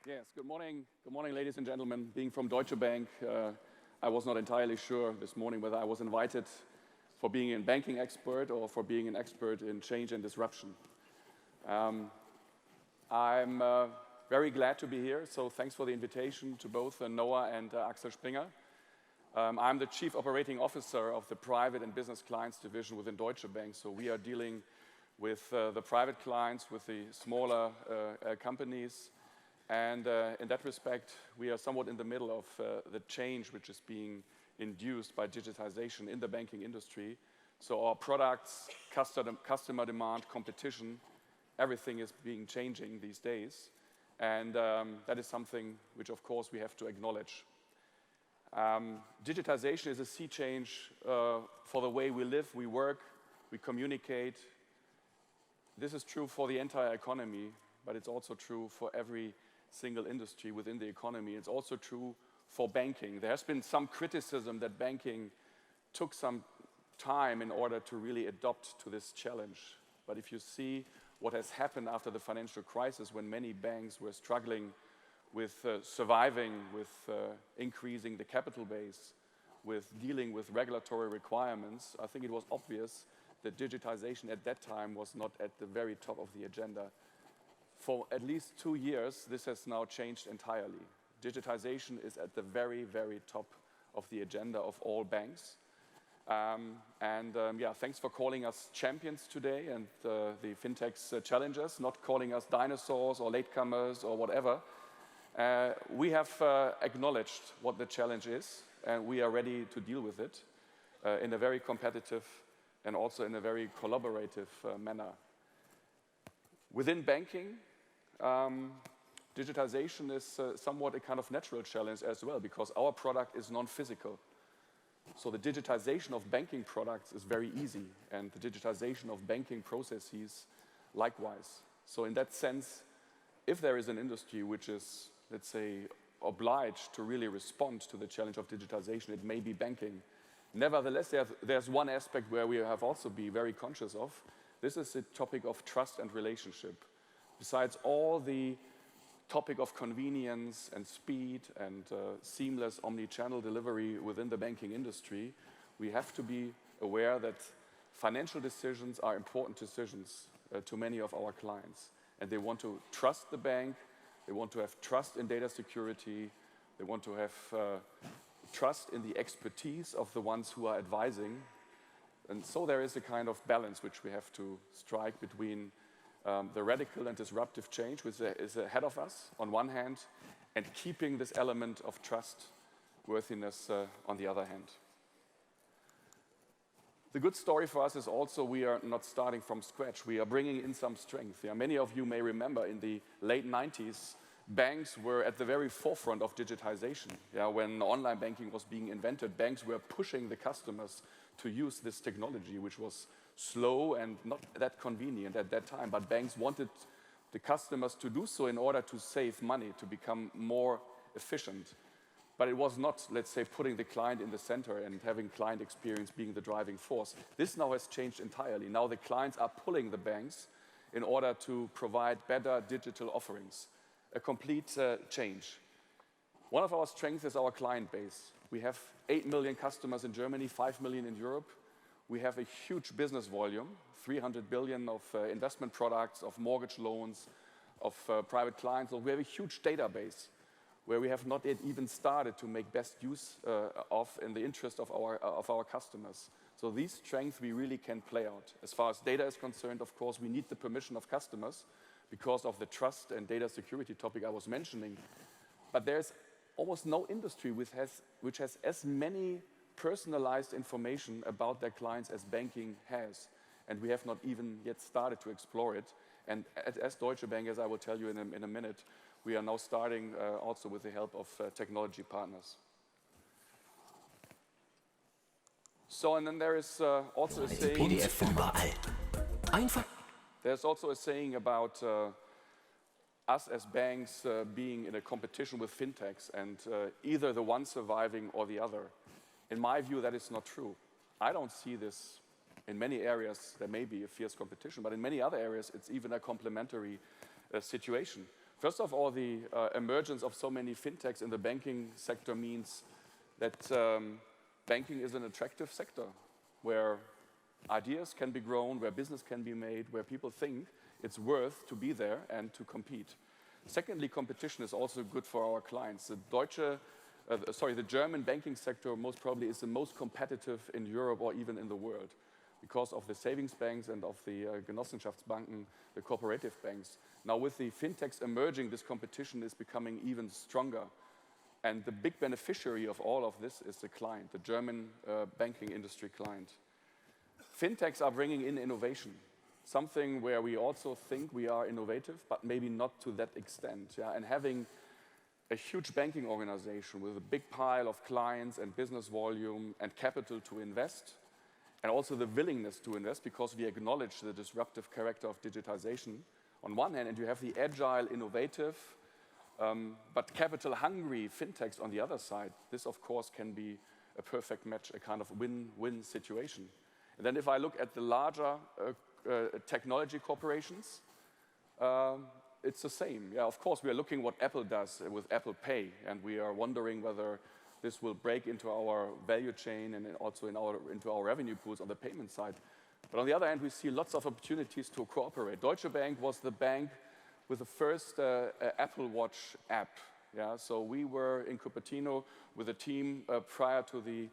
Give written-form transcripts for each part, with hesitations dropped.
Yes, good morning, ladies and gentlemen. Being from Deutsche Bank, I was not entirely sure this morning whether I was invited for being a banking expert or for being an expert in change and disruption. I'm very glad to be here, so thanks for the invitation to both NOAH and Axel Springer. I'm the Chief Operating Officer of the Private and Business Clients Division within Deutsche Bank, so we are dealing with the private clients, with the smaller companies. And in that respect, we are somewhat in the middle of the change which is being induced by digitization in the banking industry. So our products, customer demand, competition, everything is changing these days. And that is something which, of course, we have to acknowledge. Digitization is a sea change for the way we live, we work, we communicate. This is true for the entire economy, but it's also true for every single industry within the economy. It's also true for banking. There has been some criticism that banking took some time in order to really adapt to this challenge. But if you see what has happened after the financial crisis, when many banks were struggling with surviving, with increasing the capital base, with dealing with regulatory requirements, I think it was obvious that digitization at that time was not at the very top of the agenda. For at least 2 years, this has now changed entirely. Digitization is at the very, very top of the agenda of all banks. Yeah, thanks for calling us champions today and the fintechs challengers, not calling us dinosaurs or latecomers or whatever. We have acknowledged what the challenge is, and we are ready to deal with it in a very competitive and also in a very collaborative manner. Within banking, digitization is somewhat a kind of natural challenge as well, because our product is non-physical. So the digitization of banking products is very easy, and the digitization of banking processes likewise. So in that sense, if there is an industry which is, let's say, obliged to really respond to the challenge of digitization, it may be banking. Nevertheless, there's one aspect where we have also been very conscious of. This is the topic of trust and relationship. Besides all the topic of convenience and speed and seamless omni-channel delivery within the banking industry, we have to be aware that financial decisions are important decisions to many of our clients. And they want to trust the bank, they want to have trust in data security, they want to have trust in the expertise of the ones who are advising. And so there is a kind of balance which we have to strike between the radical and disruptive change which is ahead of us on one hand, and keeping this element of trustworthiness on the other hand. The good story for us is also we are not starting from scratch. We are bringing in some strength. Yeah, many of you may remember in the late 90s, banks were at the very forefront of digitization. Yeah, when online banking was being invented, banks were pushing the customers to use this technology, which was slow and not that convenient at that time. But banks wanted the customers to do so in order to save money, to become more efficient. But it was not, let's say, putting the client in the center and having client experience being the driving force. This now has changed entirely. Now the clients are pulling the banks in order to provide better digital offerings. A complete change. One of our strengths is our client base. We have 8 million customers in Germany, 5 million in Europe. We have a huge business volume, 300 billion of investment products, of mortgage loans, of private clients. So we have a huge database where we have not yet even started to make best use of in the interest of our customers. So these strengths we really can play out. As far as data is concerned, of course, we need the permission of customers because of the trust and data security topic I was mentioning. But there's almost no industry which has as many personalized information about their clients as banking has. And we have not even yet started to explore it. And as Deutsche Bank, as I will tell you in a minute, we are now starting also with the help of technology partners. So, and then there is also a saying. There's also a saying about us as banks being in a competition with fintechs and either the one surviving or the other. In my view, that is not true. I don't see this. In many areas, there may be a fierce competition, but in many other areas, it's even a complementary situation. First of all, the emergence of so many fintechs in the banking sector means that banking is an attractive sector where ideas can be grown, where business can be made, where people think it's worth to be there and to compete. Secondly, competition is also good for our clients. The German banking sector most probably is the most competitive in Europe or even in the world because of the savings banks and of the Genossenschaftsbanken, the cooperative banks. Now with the fintechs emerging, this competition is becoming even stronger. And the big beneficiary of all of this is the client, the German banking industry client. Fintechs are bringing in innovation, something where we also think we are innovative, but maybe not to that extent. Yeah? And having a huge banking organization with a big pile of clients and business volume and capital to invest, and also the willingness to invest because we acknowledge the disruptive character of digitization on one hand, and you have the agile, innovative, but capital-hungry fintechs on the other side. This, of course, can be a perfect match, a kind of win-win situation. And then if I look at the larger technology corporations, it's the same. Yeah, of course, we are looking what Apple does with Apple Pay, and we are wondering whether this will break into our value chain and also into our revenue pools on the payment side. But on the other hand, we see lots of opportunities to cooperate. Deutsche Bank was the bank with the first Apple Watch app. Yeah? So we were in Cupertino with a team prior to the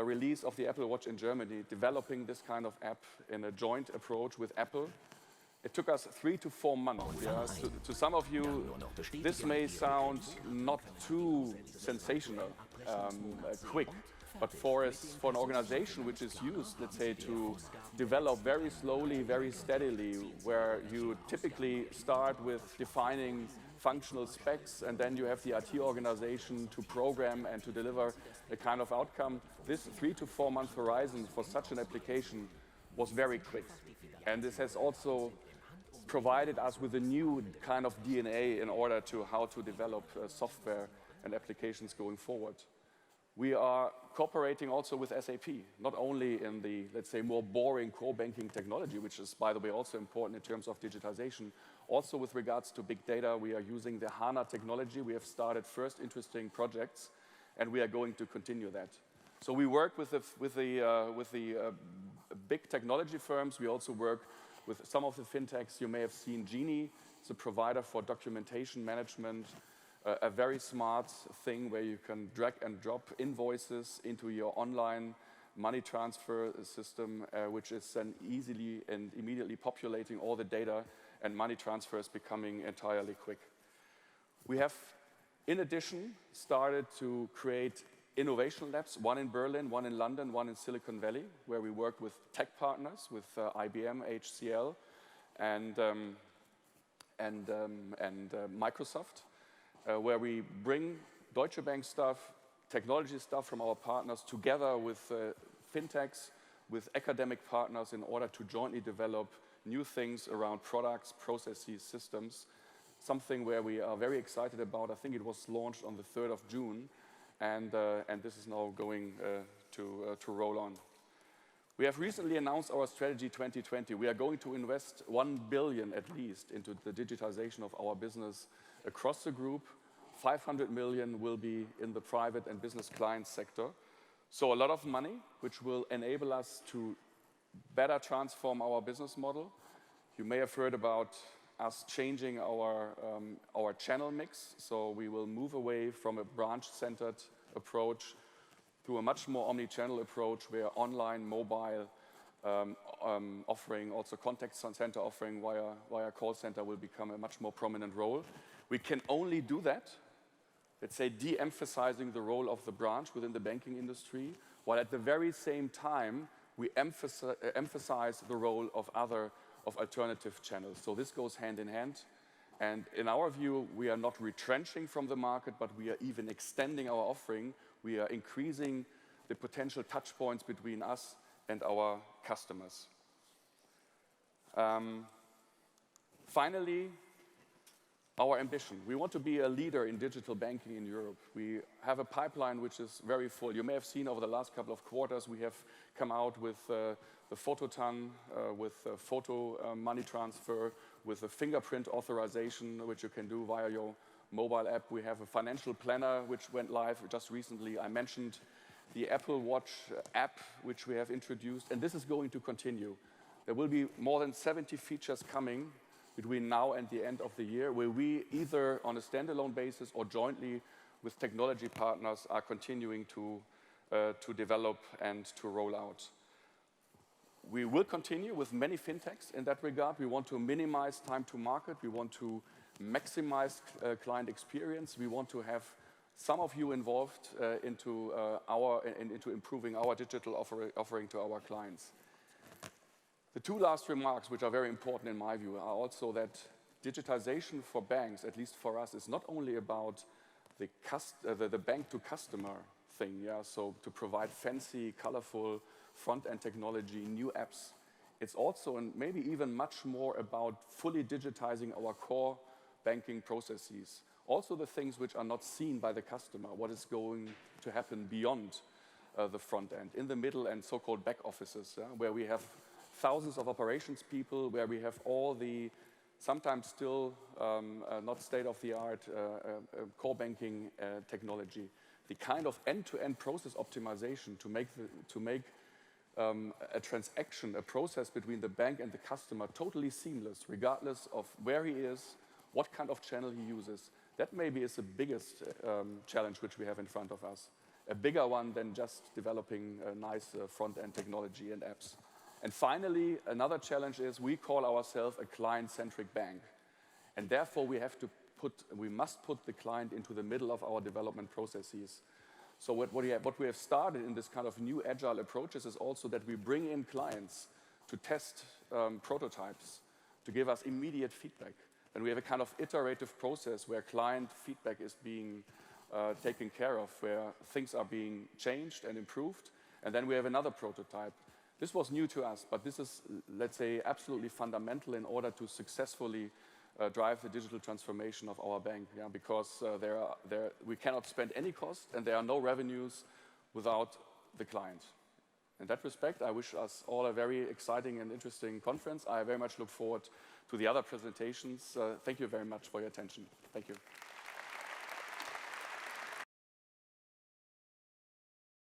release of the Apple Watch in Germany, developing this kind of app in a joint approach with Apple. It took us 3 to 4 months. Yeah? To some of you, this may sound not too sensational, quick, but for an organization which is used, let's say, to develop very slowly, very steadily, where you typically start with defining functional specs, and then you have the IT organization to program and to deliver a kind of outcome. This 3 to 4 month horizon for such an application was very quick. And this has also provided us with a new kind of DNA in order to how to develop software and applications going forward. We are cooperating also with SAP, not only in the, let's say, more boring core banking technology, which is, by the way, also important in terms of digitization. Also with regards to big data, we are using the HANA technology. We have started first interesting projects, and we are going to continue that. So we work with the big technology firms. We also work with some of the fintechs. You may have seen Genie. It's a provider for documentation management, a very smart thing where you can drag and drop invoices into your online money transfer system, which is then easily and immediately populating all the data, and money transfers becoming entirely quick. We have, in addition, started to create innovation labs, one in Berlin, one in London, one in Silicon Valley, where we work with tech partners, with IBM, HCL, and Microsoft, where we bring Deutsche Bank stuff, technology stuff from our partners together with fintechs, with academic partners in order to jointly develop new things around products, processes, systems, something where we are very excited about. I think it was launched on the 3rd of June, and this is now going to roll on. We have recently announced our strategy 2020. We are going to invest 1 billion at least into the digitization of our business across the group. 500 million will be in the private and business client sector. So a lot of money, which will enable us to better transform our business model. You may have heard about us changing our channel mix. So we will move away from a branch-centered approach to a much more omni-channel approach where online, mobile offering, also contact center offering via call center will become a much more prominent role. We can only do that, let's say, de-emphasizing the role of the branch within the banking industry, while at the very same time, we emphasize the role of alternative channels. So this goes hand in hand. And in our view, we are not retrenching from the market, but we are even extending our offering. We are increasing the potential touch points between us and our customers. Finally, Our ambition. We want to be a leader in digital banking in Europe. We have a pipeline which is very full. You may have seen over the last couple of quarters, we have come out with the Phototon, with photo money transfer, with a fingerprint authorization, which you can do via your mobile app. We have a financial planner, which went live just recently. I mentioned the Apple Watch app, which we have introduced, and this is going to continue. There will be more than 70 features coming between now and the end of the year, where we either on a standalone basis or jointly with technology partners are continuing to develop and to roll out. We will continue with many fintechs in that regard. We want to minimize time to market. We want to maximize client experience. We want to have some of you involved into improving our digital offering to our clients. The two last remarks, which are very important in my view, are also that digitization for banks, at least for us, is not only about the bank-to-customer thing, yeah? So to provide fancy, colorful front-end technology, new apps. It's also, and maybe even much more, about fully digitizing our core banking processes. Also the things which are not seen by the customer, what is going to happen beyond the front end, in the middle and so-called back offices, where we have thousands of operations people, where we have all the sometimes still not state-of-the-art core banking technology. The kind of end-to-end process optimization to make a transaction, a process between the bank and the customer totally seamless, regardless of where he is, what kind of channel he uses. That maybe is the biggest challenge which we have in front of us. A bigger one than just developing a nice front-end technology and apps. And finally, another challenge is we call ourselves a client-centric bank. And therefore, we must put the client into the middle of our development processes. So what we have started in this kind of new agile approaches is also that we bring in clients to test prototypes, to give us immediate feedback. And we have a kind of iterative process where client feedback is being taken care of, where things are being changed and improved. And then we have another prototype. This was new to us, but this is, let's say, absolutely fundamental in order to successfully drive the digital transformation of our bank, yeah? Because we cannot spend any cost and there are no revenues without the client. In that respect, I wish us all a very exciting and interesting conference. I very much look forward to the other presentations. Thank you very much for your attention. Thank you.